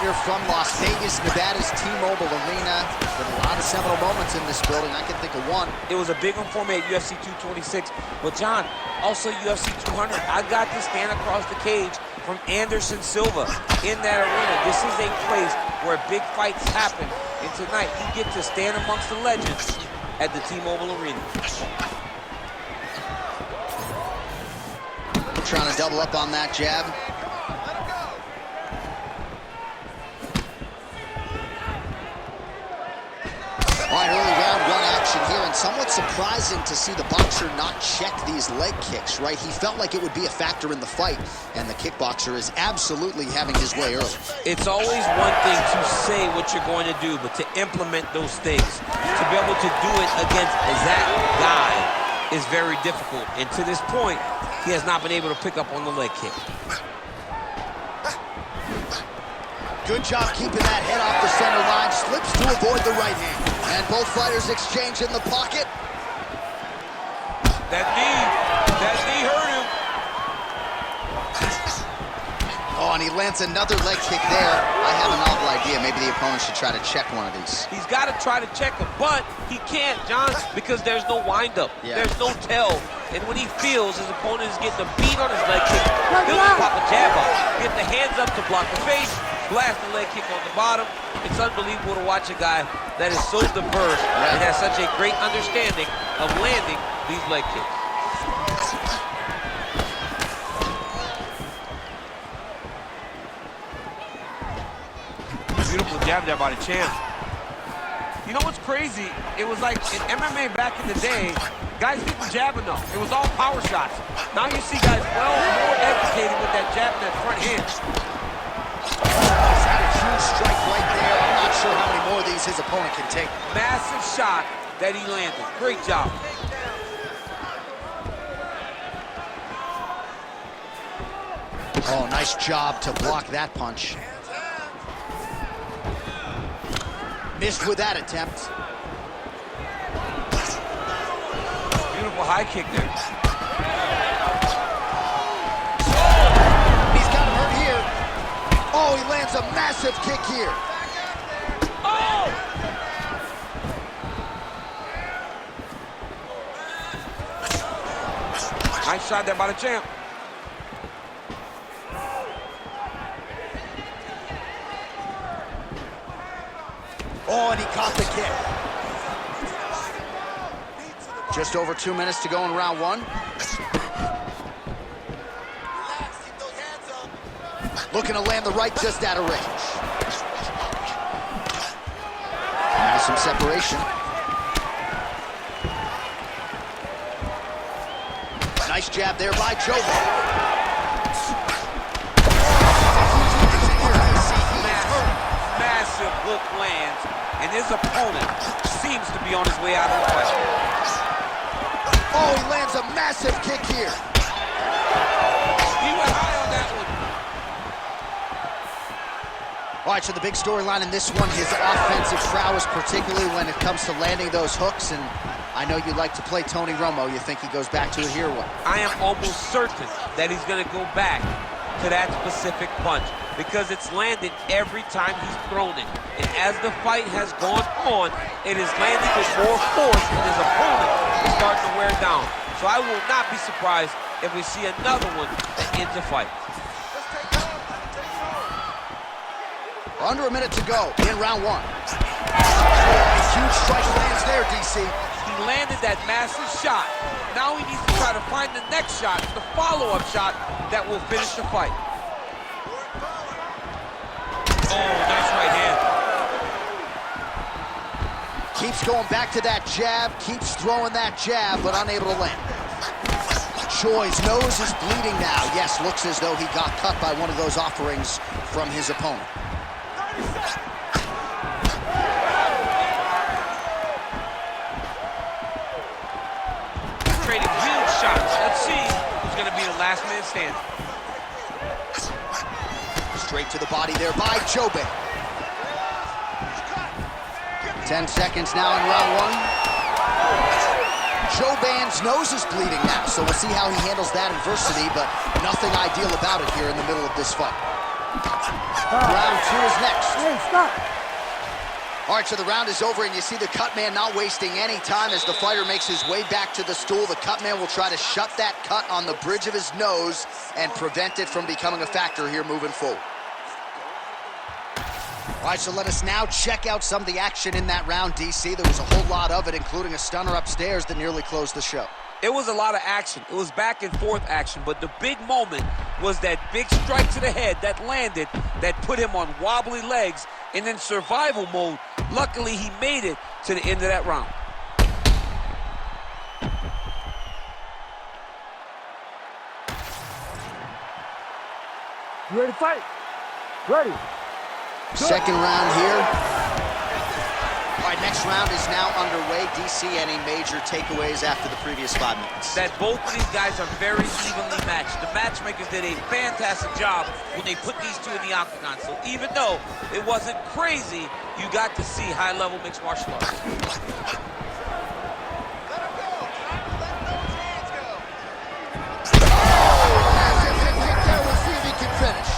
fighter from Las Vegas, Nevada's T-Mobile Arena. With a lot of seminal moments in this building. I can think of one. It was a big one for me at UFC 226. But John, also UFC 200, I got to stand across the cage from Anderson Silva in that arena. This is a place where big fights happen. And tonight, you get to stand amongst the legends at the T-Mobile Arena. Trying to double up on that jab. All right, early round one action here, and somewhat surprising to see the boxer not check these leg kicks, right? He felt like it would be a factor in the fight, and the kickboxer is absolutely having his way early. It's always one thing to say what you're going to do, but to implement those things, to be able to do it against that guy is very difficult. And to this point, he has not been able to pick up on the leg kick. Good job keeping that head off the center line. Slips to avoid the right hand. And both fighters exchange in the pocket. That knee hurt him. Oh, and he lands another leg kick there. I have a novel idea. Maybe the opponent should try to check one of these. He's got to try to check him, but he can't, John, because there's no windup. Yeah. There's no tell. And when he feels his opponent is getting a beat on his leg kick, he'll just pop a jab out. Get the hands up to block the face, blast the leg kick on the bottom. It's unbelievable to watch a guy that is so diverse and has such a great understanding of landing these leg kicks. Beautiful jab there by the champ. You know what's crazy? It was like in MMA back in the day, guys didn't jab enough. It was all power shots. Now you see guys more educated with that jab and that front hand. He's had a huge strike right there. I'm not sure how many more of these his opponent can take. Massive shot that he landed. Great job. Oh, nice job to block that punch. Missed with that attempt. Beautiful high kick there. He's got him hurt here. Oh, he lands a massive kick here. Oh! Nice shot there by the champ. Oh, and he caught the kick. Just over 2 minutes to go in round one. Looking to land the right just out of range. Now some separation. Nice jab there by Joe. Massive hook lands, and his opponent seems to be on his way out of the fight. Oh, he lands a massive kick here. He went high on that one. All right, so the big storyline in this one, his offensive prowess, particularly when it comes to landing those hooks. And I know you like to play Tony Romo. You think he goes back to it here? What? I am almost certain that he's going to go back to that specific punch, because it's landed every time he's thrown it. And as the fight has gone on, it is landing with more force, and his opponent is starting to wear down. So I will not be surprised if we see another one that ends the fight. Under a minute to go in round one. Huge strike lands there, DC. He landed that massive shot. Now he needs to try to find the next shot, the follow-up shot that will finish the fight. Oh, nice right hand. Keeps going back to that jab, keeps throwing that jab, but unable to land. Choi's nose is bleeding now. Yes, looks as though he got cut by one of those offerings from his opponent. Trading huge shots. Let's see who's going to be the last man standing. Straight to the body there by Jobe. 10 seconds now in round one. Joban's nose is bleeding now, so we'll see how he handles that adversity, but nothing ideal about it here in the middle of this fight. Round two is next. All right, so the round is over, and you see the cut man not wasting any time as the fighter makes his way back to the stool. The cut man will try to shut that cut on the bridge of his nose and prevent it from becoming a factor here moving forward. All right, so let us now check out some of the action in that round, DC. There was a whole lot of it, including a stunner upstairs that nearly closed the show. It was a lot of action. It was back and forth action, but the big moment was that big strike to the head that landed, that put him on wobbly legs and in survival mode. Luckily, he made it to the end of that round. You ready to fight? Ready. Second round here. All right, next round is now underway. DC, any major takeaways after the previous 5 minutes? That both of these guys are very evenly matched. The matchmakers did a fantastic job when they put these two in the octagon. So even though it wasn't crazy, you got to see high-level mixed martial arts. Let him go. Let those hands go. We'll see if he can finish.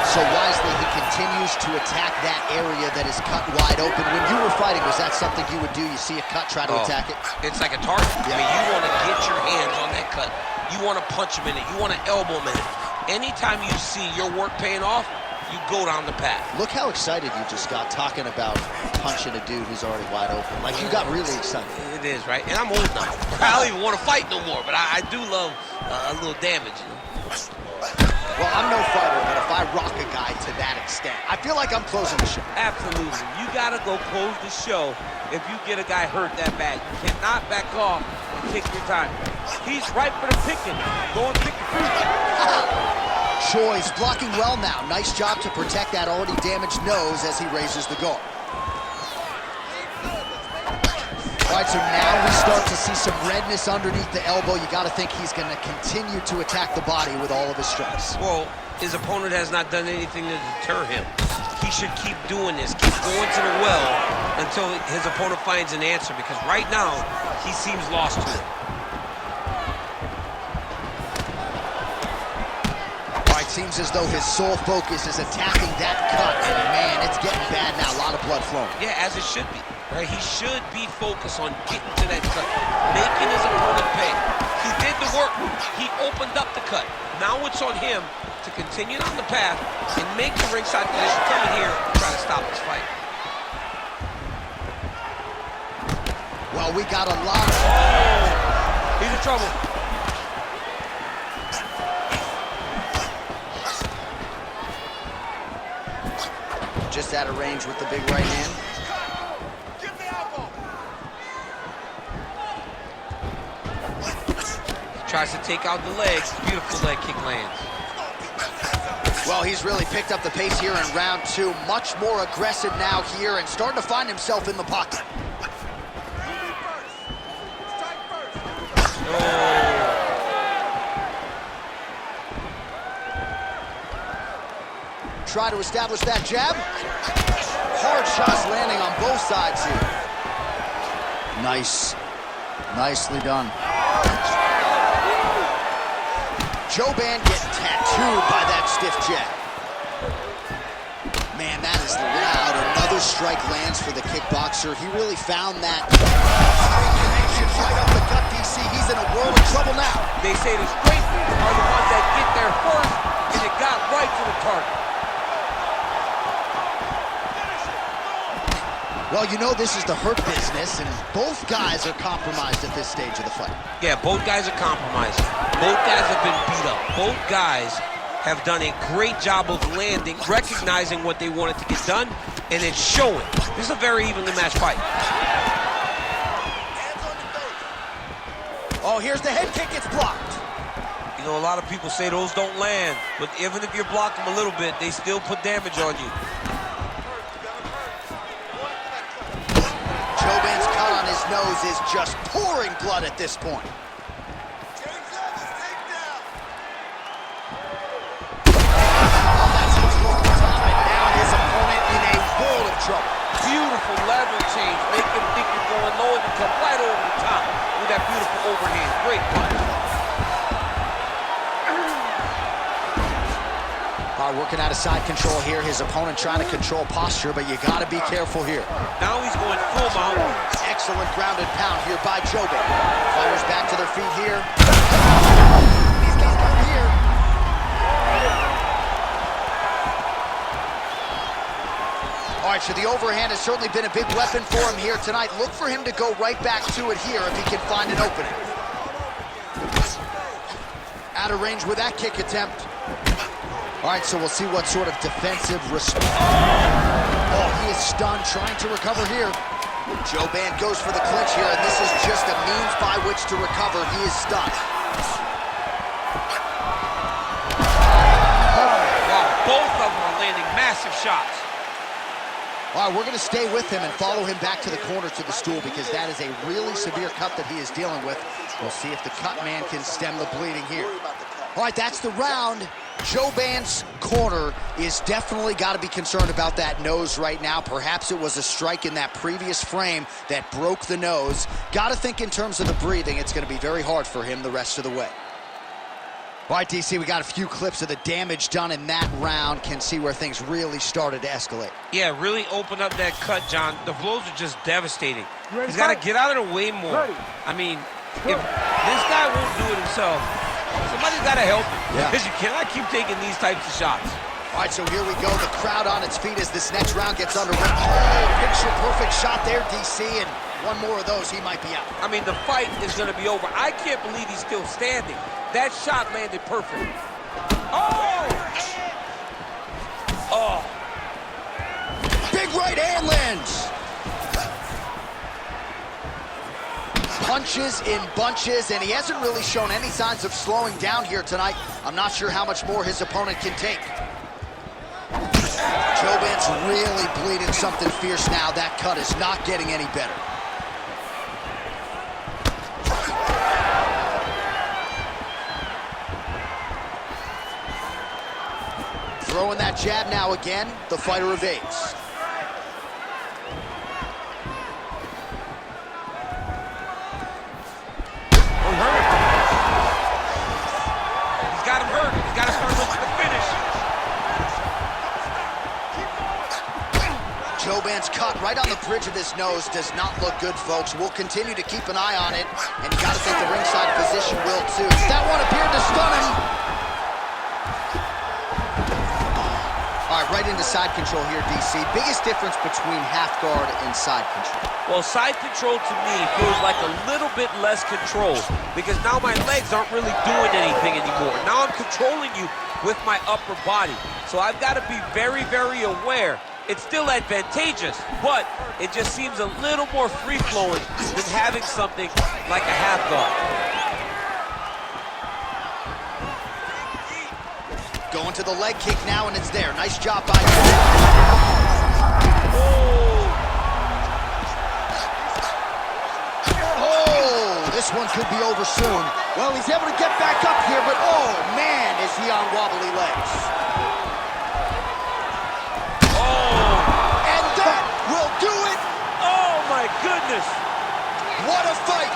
So wisely, he continues to attack that area that is cut wide open. When you were fighting, was that something you would do? You see a cut, try to attack it? It's like a target. I mean, you want to get your hands on that cut. You want to punch him in it. You want to elbow him in it. Anytime you see your work paying off, you go down the path. Look how excited you just got talking about punching a dude who's already wide open. Like, you got really excited. It is, right? And I'm old now. I don't even want to fight no more, but I do love a little damage, you know? Well, I'm no fighter, but if I rock a guy to that extent, I feel like I'm closing the show. Absolutely. You got to go close the show if you get a guy hurt that bad. You cannot back off and take your time. He's right for the picking. Go and pick the fruit. Choi's blocking well now. Nice job to protect that already damaged nose as he raises the guard. All right, so now we start to see some redness underneath the elbow. You got to think he's going to continue to attack the body with all of his strikes. Well, his opponent has not done anything to deter him. He should keep doing this, keep going to the well until his opponent finds an answer, because right now, he seems lost to it. All right, seems as though his sole focus is attacking that cut, and man, it's getting bad now. A lot of blood flowing. Yeah, as it should be. Right? He should be focused on getting to that cut, making his opponent pay. He did the work. He opened up the cut. Now it's on him to continue on the path and make the ringside position, come in here and try to stop this fight. Well, we got a lot of... He's in trouble. Just out of range with the big right hand. Tries to take out the legs. Beautiful leg kick lands. Well, he's really picked up the pace here in round two. Much more aggressive now here and starting to find himself in the pocket. Try to establish that jab. Hard shots landing on both sides here. Nice. Nicely done. Joe Band getting tattooed by that stiff jab. Man, that is loud. Another strike lands for the kickboxer. He really found that straight connection right up the gut, DC. He's in a world of trouble now. They say the straight are the ones that get there first, and it got right to the target. Well, you know this is the hurt business, and both guys are compromised at this stage of the fight. Yeah, both guys are compromised. Both guys have been beat up. Both guys have done a great job of landing, recognizing what they wanted to get done, and it's showing. This is a very evenly matched fight. Oh, here's the head kick. It's blocked. You know, a lot of people say those don't land, but even if you block them a little bit, they still put damage on you. Jobin's cut on his nose is just pouring blood at this point. Beautiful level change. Make him think you're going low and you come right over the top with that beautiful overhand. Great punch. Working out of side control here. His opponent trying to control posture, but you got to be careful here. Now he's going full mount. Excellent grounded pound here by Joban. Fighters back to their feet here. He's got him here. All right, so the overhand has certainly been a big weapon for him here tonight. Look for him to go right back to it here if he can find an opening. Out of range with that kick attempt. All right, so we'll see what sort of defensive response. Oh, he is stunned, trying to recover here. Joban goes for the clinch here, and this is just a means by which to recover. He is stunned. Wow, both of them are landing massive shots. All right, we're going to stay with him and follow him back to the corner to the stool because that is a really severe cut that he is dealing with. We'll see if the cut man can stem the bleeding here. All right, that's the round. Joban's corner is definitely got to be concerned about that nose right now. Perhaps it was a strike in that previous frame that broke the nose. Got to think in terms of the breathing. It's going to be very hard for him the rest of the way. All right, DC, we got a few clips of the damage done in that round. Can see where things really started to escalate. Yeah, really open up that cut, John. The blows are just devastating. He's got to get out of the way more. I mean, if this guy won't do it himself, somebody's got to help him. Yeah. Because you cannot keep taking these types of shots. All right, so here we go. The crowd on its feet as this next round gets underway. Oh, picture-perfect shot there, DC, and one more of those, he might be out. I mean, the fight is going to be over. I can't believe he's still standing. That shot landed perfect. Oh! Oh! Big right hand lands. Punches in bunches, and he hasn't really shown any signs of slowing down here tonight. I'm not sure how much more his opponent can take. Joban's really bleeding something fierce now. That cut is not getting any better. Throwing that jab now again. The fighter evades. He's got him hurt. He's got to start looking to finish. Joban's cut right on the bridge of his nose does not look good, folks. We'll continue to keep an eye on it, and you got to think the ringside physician will too. That one appeared to stun him. All right, right into side control here, DC. Biggest difference between half guard and side control? Well, side control to me feels like a little bit less controlled because now my legs aren't really doing anything anymore. Now I'm controlling you with my upper body. So I've got to be very, very aware. It's still advantageous, but it just seems a little more free-flowing than having something like a half guard. Going to the leg kick now, and it's there. Nice job by Oh, this one could be over soon. Well, he's able to get back up here, but oh, man, is he on wobbly legs. Oh! And that will do it. Oh, my goodness! What a fight.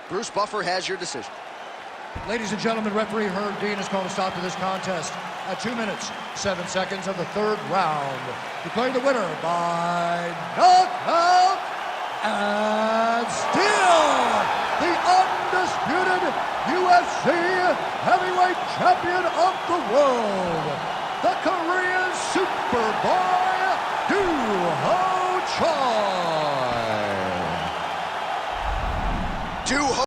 Bruce Buffer has your decision. Ladies and gentlemen, referee Herb Dean has called a stop to this contest at 2 minutes, 7 seconds of the third round. Declaring the winner by knockout and still the undisputed UFC heavyweight champion of the world, the Korean Superboy, Do Ho Choi.